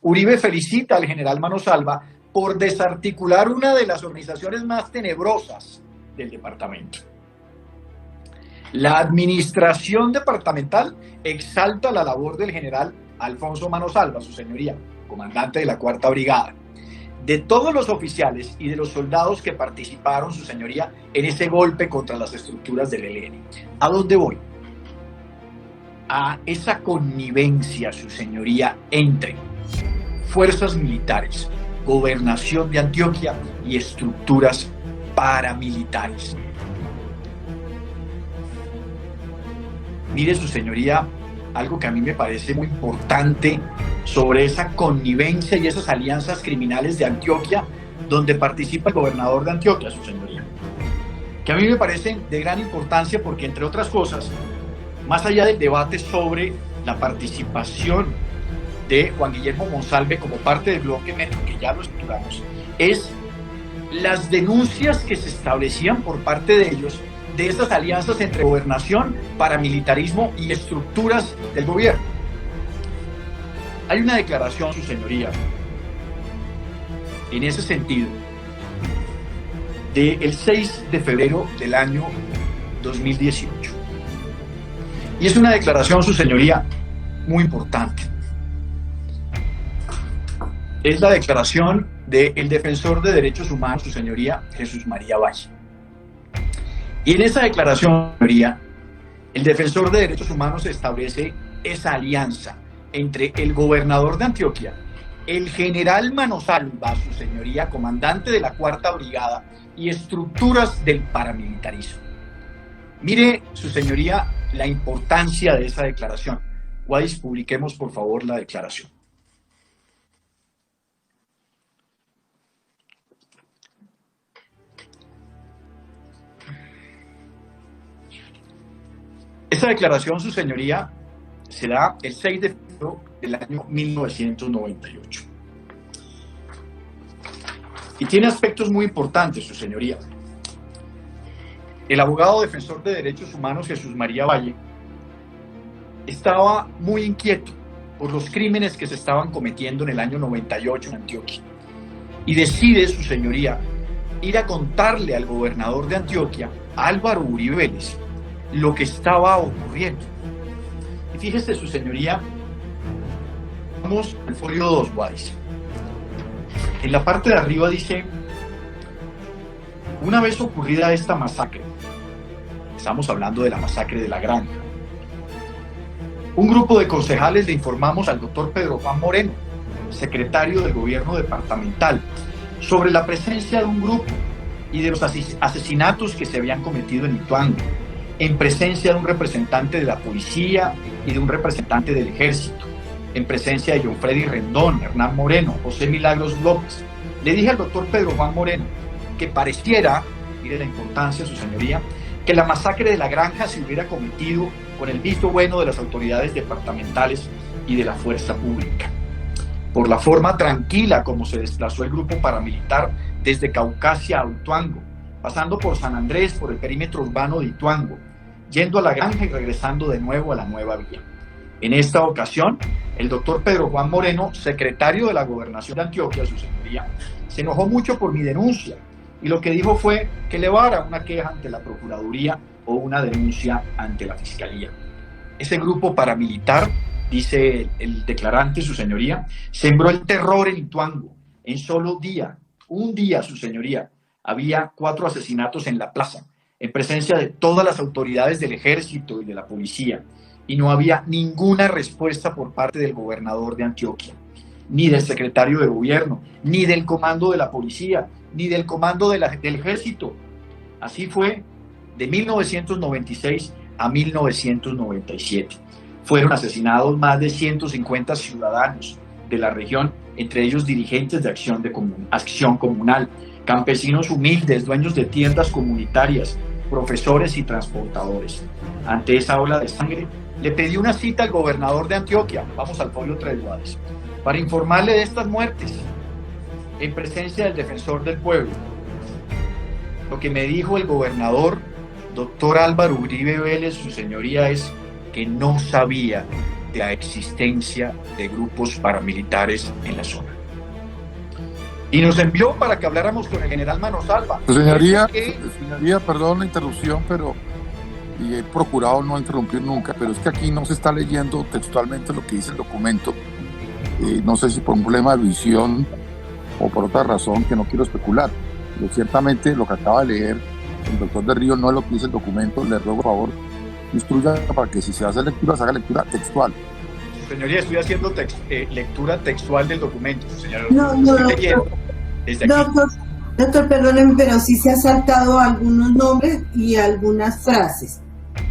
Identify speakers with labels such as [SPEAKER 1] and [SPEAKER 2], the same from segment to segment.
[SPEAKER 1] Uribe felicita al general Manosalva por desarticular una de las organizaciones más tenebrosas del departamento. La administración departamental exalta la labor del general Alfonso Manosalva, su señoría, comandante de la Cuarta Brigada. De todos los oficiales y de los soldados que participaron, su señoría, en ese golpe contra las estructuras del ELN. ¿A dónde voy? A esa connivencia, su señoría, entre fuerzas militares, gobernación de Antioquia y estructuras paramilitares. Mire, su señoría, algo que a mí me parece muy importante sobre esa connivencia y esas alianzas criminales de Antioquia, donde participa el gobernador de Antioquia, su señoría, que a mí me parece de gran importancia porque, entre otras cosas, más allá del debate sobre la participación de Juan Guillermo Monsalve como parte del bloque médico, que ya lo estructuramos, es las denuncias que se establecían por parte de ellos de esas alianzas entre gobernación, paramilitarismo y estructuras del gobierno. Hay una declaración, su señoría, en ese sentido, del 6 de febrero del año 2018. Y es una declaración, su señoría, muy importante. Es la declaración del defensor de derechos humanos, su señoría, Jesús María Valle. Y en esa declaración, señoría, el defensor de derechos humanos establece esa alianza entre el gobernador de Antioquia, el general Manosalva, su señoría, comandante de la Cuarta Brigada, y estructuras del paramilitarismo. Mire, su señoría, la importancia de esa declaración. Guadis, publiquemos por favor la declaración. Esta declaración, su señoría, se da el 6 de febrero del año 1998. Y tiene aspectos muy importantes, su señoría. El abogado defensor de derechos humanos, Jesús María Valle, estaba muy inquieto por los crímenes que se estaban cometiendo en el año 98 en Antioquia. Y decide, su señoría, ir a contarle al gobernador de Antioquia, Álvaro Uribe Vélez, lo que estaba ocurriendo. Y fíjese, su señoría, vamos al folio 2, Guadis. En la parte de arriba dice: una vez ocurrida esta masacre, estamos hablando de la masacre de La Granja, un grupo de concejales le informamos al doctor Pedro Juan Moreno, secretario del gobierno departamental, sobre la presencia de un grupo y de los asesinatos que se habían cometido en Ituango, en presencia de un representante de la policía y de un representante del ejército, en presencia de John Freddy Rendón, Hernán Moreno, José Milagros López. Le dije al doctor Pedro Juan Moreno que pareciera, mire la importancia, su señoría, que la masacre de La Granja se hubiera cometido con el visto bueno de las autoridades departamentales y de la fuerza pública. Por la forma tranquila como se desplazó el grupo paramilitar desde Caucasia a Ituango, pasando por San Andrés, por el perímetro urbano de Ituango, yendo a La Granja y regresando de nuevo a la nueva vía. En esta ocasión, el doctor Pedro Juan Moreno, secretario de la Gobernación de Antioquia, su señoría, se enojó mucho por mi denuncia y lo que dijo fue que elevara una queja ante la Procuraduría o una denuncia ante la Fiscalía. Ese grupo paramilitar, dice el declarante, su señoría, sembró el terror en Ituango. En solo un día, su señoría, había 4 asesinatos en la plaza, en presencia de todas las autoridades del ejército y de la policía, y no había ninguna respuesta por parte del gobernador de Antioquia, ni del secretario de gobierno, ni del comando de la policía, ni del comando del ejército. Así fue de 1996 a 1997. Fueron asesinados más de 150 ciudadanos de la región, entre ellos dirigentes de Acción Comunal, campesinos humildes, dueños de tiendas comunitarias, profesores y transportadores. Ante esa ola de sangre, le pedí una cita al gobernador de Antioquia, vamos al folio 3, Guadis, para informarle de estas muertes, en presencia del defensor del pueblo. Lo que me dijo el gobernador, doctor Álvaro Uribe Vélez, su señoría, es que no sabía de la existencia de grupos paramilitares en la zona. Y nos envió para que habláramos con el general Manosalva.
[SPEAKER 2] Señoría, perdón la interrupción, pero y he procurado no interrumpir nunca, pero es que aquí no se está leyendo textualmente lo que dice el documento. No sé si por un problema de visión o por otra razón que no quiero especular, pero ciertamente lo que acaba de leer el doctor de Río no es lo que dice el documento. Le ruego, por favor, instruya para que si se hace lectura, se haga lectura textual.
[SPEAKER 1] Señoría, estoy haciendo lectura textual del documento. Señora, desde aquí.
[SPEAKER 3] Doctor, perdóneme, pero sí se ha saltado algunos nombres y algunas frases.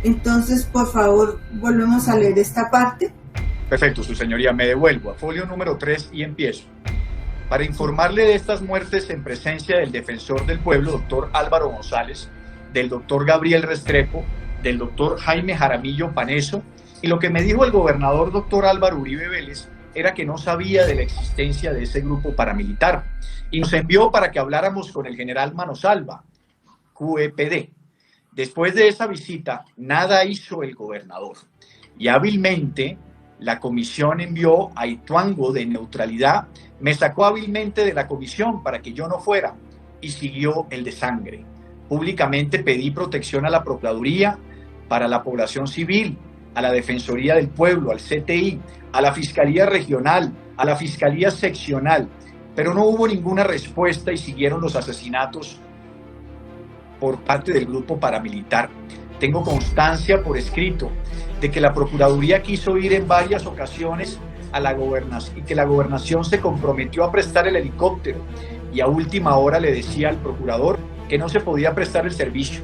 [SPEAKER 3] Entonces, por favor, volvemos a leer esta parte.
[SPEAKER 1] Perfecto, su señoría, me devuelvo a folio número 3 y empiezo. Para informarle de estas muertes en presencia del defensor del pueblo, doctor Álvaro González, del doctor Gabriel Restrepo, del doctor Jaime Jaramillo Paneso, y lo que me dijo el gobernador doctor Álvaro Uribe Vélez era que no sabía de la existencia de ese grupo paramilitar, y nos envió para que habláramos con el general Manosalva, QEPD. Después de esa visita, nada hizo el gobernador, y hábilmente la comisión envió a Ituango de neutralidad, me sacó hábilmente de la comisión para que yo no fuera, y siguió el de sangre. Públicamente pedí protección a la Procuraduría, para la población civil, a la Defensoría del Pueblo, al CTI, a la Fiscalía Regional, a la Fiscalía Seccional, pero no hubo ninguna respuesta y siguieron los asesinatos por parte del grupo paramilitar. Tengo constancia por escrito de que la Procuraduría quiso ir en varias ocasiones a la gobernación y que la gobernación se comprometió a prestar el helicóptero y a última hora le decía al procurador que no se podía prestar el servicio.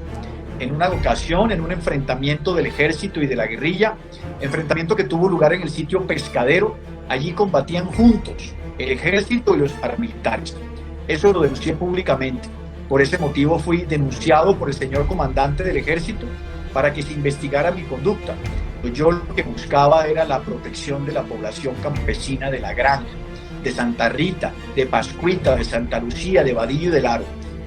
[SPEAKER 1] En una ocasión, en un enfrentamiento del ejército y de la guerrilla, enfrentamiento que tuvo lugar en el sitio Pescadero, allí combatían juntos el ejército y los paramilitares. Eso lo denuncié públicamente. Por ese motivo fui denunciado por el señor comandante del ejército para que se investigara mi conducta. Pues yo lo que buscaba era la protección de la población campesina de La Granja, de Santa Rita, de Pascuita, de Santa Lucía, de Vadillo y del Aro.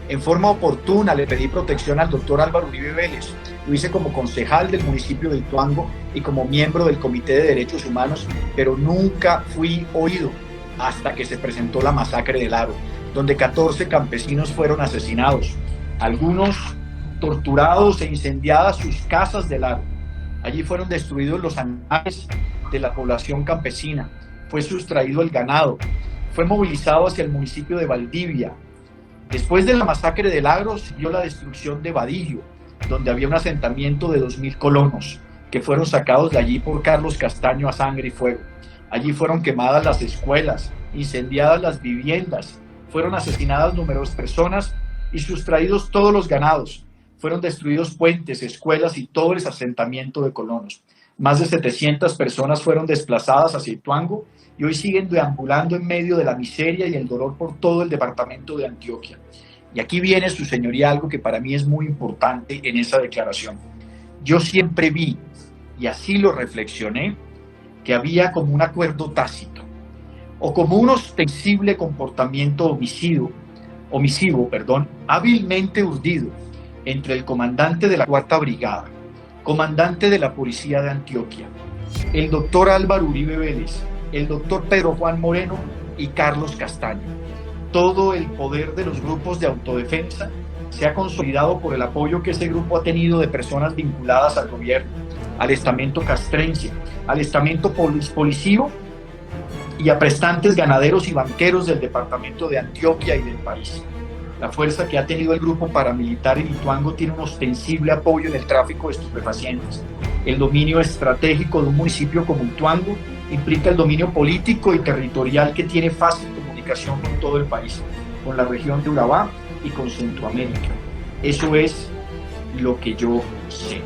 [SPEAKER 1] En forma oportuna le pedí protección al doctor Álvaro Uribe Vélez. Lo hice como concejal del municipio de Ituango y como miembro del Comité de Derechos Humanos, pero nunca fui oído hasta que se presentó la masacre del Aro, donde 14 campesinos fueron asesinados, algunos torturados e incendiadas sus casas del Aro. Allí fueron destruidos los animales de la población campesina, fue sustraído el ganado, fue movilizado hacia el municipio de Valdivia. Después de la masacre del Aro siguió la destrucción de Vadillo, donde había un asentamiento de 2.000 colonos que fueron sacados de allí por Carlos Castaño a sangre y fuego. Allí fueron quemadas las escuelas, incendiadas las viviendas, fueron asesinadas numerosas personas y sustraídos todos los ganados. Fueron destruidos puentes, escuelas y todo el asentamiento de colonos. Más de 700 personas fueron desplazadas hacia Ituango y hoy siguen deambulando en medio de la miseria y el dolor por todo el departamento de Antioquia. Y aquí viene, su señoría, algo que para mí es muy importante en esa declaración. Yo siempre vi, y así lo reflexioné, que había como un acuerdo tácito, o como un ostensible comportamiento homicivo, hábilmente urdido entre el comandante de la 4ª Brigada, comandante de la Policía de Antioquia, el doctor Álvaro Uribe Vélez, el doctor Pedro Juan Moreno y Carlos Castaño. Todo el poder de los grupos de autodefensa se ha consolidado por el apoyo que ese grupo ha tenido de personas vinculadas al gobierno, al estamento castrense, al estamento policío y a prestantes ganaderos y banqueros del departamento de Antioquia y del país. La fuerza que ha tenido el grupo paramilitar en Ituango tiene un ostensible apoyo en el tráfico de estupefacientes. El dominio estratégico de un municipio como Ituango implica el dominio político y territorial que tiene fácil comunicación con todo el país, con la región de Urabá y con Centroamérica. Eso es lo que yo sé.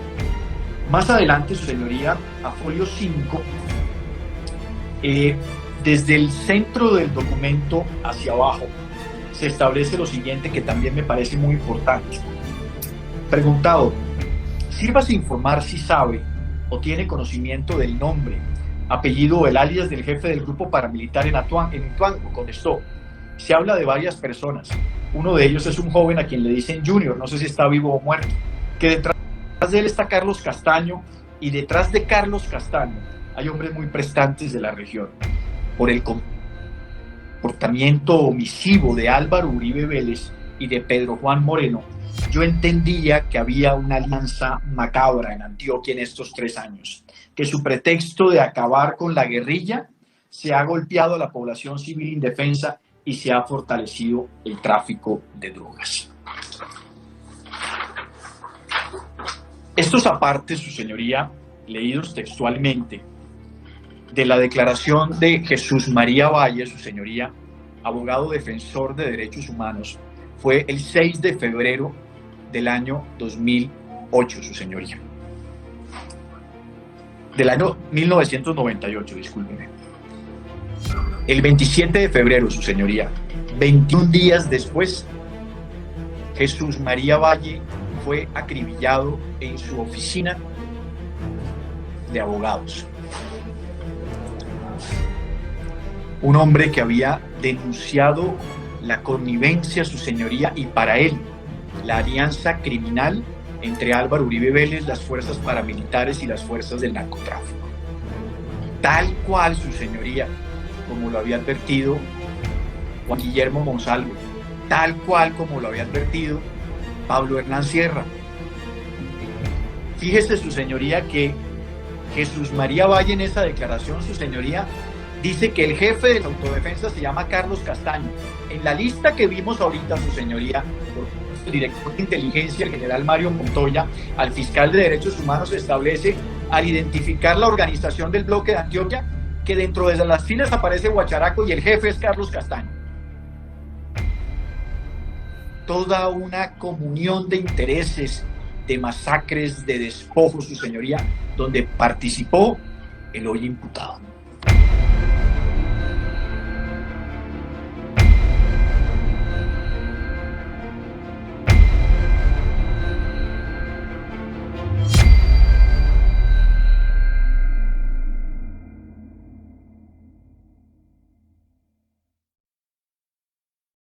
[SPEAKER 1] Más adelante, su señoría, a folio 5, desde el centro del documento hacia abajo, se establece lo siguiente que también me parece muy importante. Preguntado, sírvase informar si sabe o tiene conocimiento del nombre, apellido o el alias del jefe del grupo paramilitar en Ituango. Contestó, se habla de varias personas. Uno de ellos es un joven a quien le dicen Junior, no sé si está vivo o muerto, que detrás de él está Carlos Castaño y detrás de Carlos Castaño hay hombres muy prestantes de la región. Por el comportamiento omisivo de Álvaro Uribe Vélez y de Pedro Juan Moreno, yo entendía que había una alianza macabra en Antioquia en estos 3 años, que su pretexto de acabar con la guerrilla se ha golpeado a la población civil indefensa y se ha fortalecido el tráfico de drogas. Estos apartes, su señoría, leídos textualmente, de la declaración de Jesús María Valle, su señoría, abogado defensor de derechos humanos, fue el 6 de febrero del año 2008, su señoría. Del año 1998, discúlpeme. El 27 de febrero, su señoría, 21 días después, Jesús María Valle fue acribillado en su oficina de abogados. Un hombre que había denunciado la connivencia, su señoría, y para él la alianza criminal entre Álvaro Uribe Vélez, las fuerzas paramilitares y las fuerzas del narcotráfico. Tal cual, su señoría, como lo había advertido Juan Guillermo Monsalvo, tal cual como lo había advertido Pablo Hernán Sierra. Fíjese, su señoría, que Jesús María Valle en esa declaración, su señoría, dice que el jefe de la autodefensa se llama Carlos Castaño. En la lista que vimos ahorita, su señoría, por el director de inteligencia, el general Mario Montoya, al fiscal de derechos humanos, se establece, al identificar la organización del bloque de Antioquia, que dentro de las filas aparece Guacharaco y el jefe es Carlos Castaño. Toda una comunión de intereses, de masacres, de despojos, su señoría, donde participó el hoy imputado.